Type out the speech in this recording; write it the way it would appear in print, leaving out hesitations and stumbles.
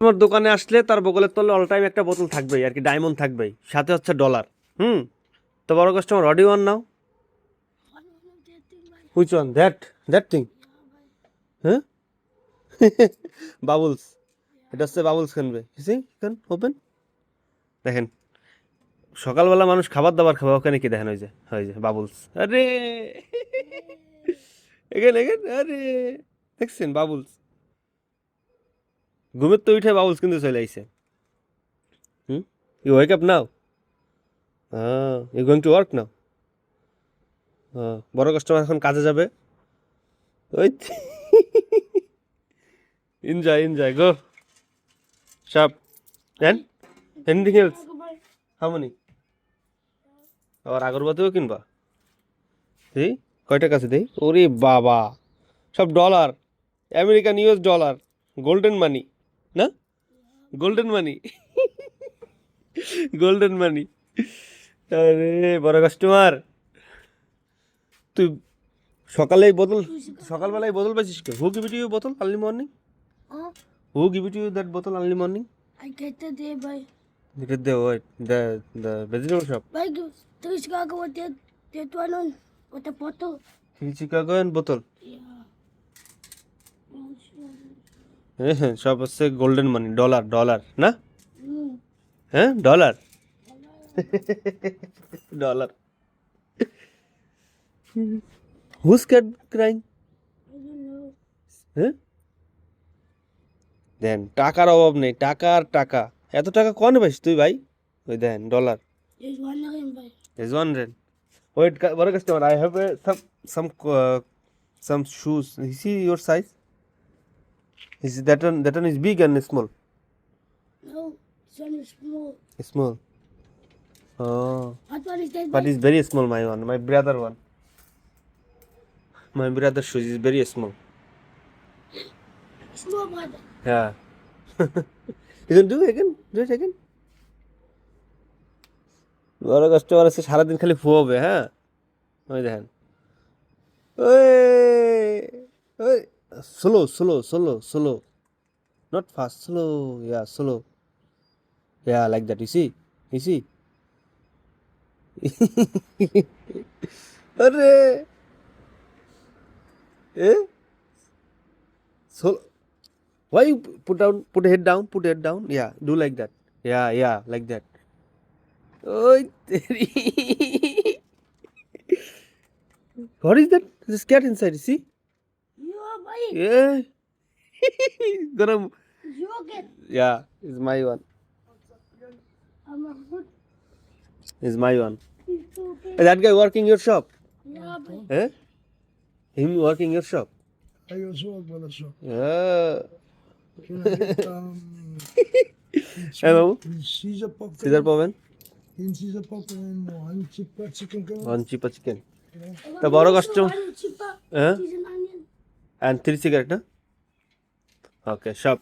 তোমার দোকানে আসলে তার বগলের তলে অল টাইম একটা বোতল থাকবেই আর কি, ডায়মন্ড থাকবেই, সাথে হচ্ছে ডলার। তো বড় customer, Audi one now, which one, that thing, হ্যাঁ বাবলস, এটা হচ্ছে বাবলস কিনবে, কেন ওপেন, দেখেন সকালবেলা মানুষ খাবার দাবার খাবে, ওখানে কি দেখেন, ওই যে বাবলস, আরে এখানে আরে দেখছেন বাবলস, ঘুমের তো উঠে বাবলস কিন্তু চলে আইছে। You wake up now, you going to work now. বড় কাস্টমার এখন কাজে যাবে, ওই enjoy go shop and anything else, how money, আবার আগরবাতিও কিনবা, এই কয় টাকা আছে দেই, ওরে বাবা সব dollar, American US dollar, golden money, না গোল্ডেন মানি গোল্ডেন মানি। আরে বড় কাস্টমার, তুই সকালবেলায় বোতল পাইছিস কে? হু গিভ ইট ইউ বোতল early morning? Who give it you that বোতল early morning? I get the day by It is the vegetable shop. by three Chicago with that one on with the bottle. Three Chicago and বোতল, Yeah. হ্যাঁ সব হচ্ছে golden money, dollar না, Mm. হ্যাঁ dollar dollar. Whose cat crying? I don't know. হ্যাঁ দেন টাকার অভাব নেই, টাকা, এত টাকা কনে পাইস তুই ভাই? ওই দেন dollar, There's one again by. is one rain. Wait বড় customer, I have some shoes, you see your size, is that one is big and small? No, this one is small. Small, oh, What one is that? but it's very small, my brother one, my brother shoes is very small, Small brother. yeah you can do it again। বড় customer আছে, সারাদিন খালি ফুয়াবে, হ্যাঁ ওই দেখেন, ওই slow, not fast, slow, yeah, like that, you see আরে slow, why you put head down, yeah, do like that, yeah, like that, ওই তেরি what is that, this cat inside, you see, You are by. yeah gonna, You get. yeah, is my one, I'm a good. is my one. It's okay. Is that guy working your shop? Yeah, by. Eh? Him working your shop? I also work by the shop. Yeah. Can I get Hey, Babu. Caesar popcorn? Caesar paven? In Caesar popcorn and one cheaper chicken come on. One cheaper chicken. I The want boro also customer. one cheaper. Eh? Cheese and onion. And 3 cigarette, na? Okay, shop.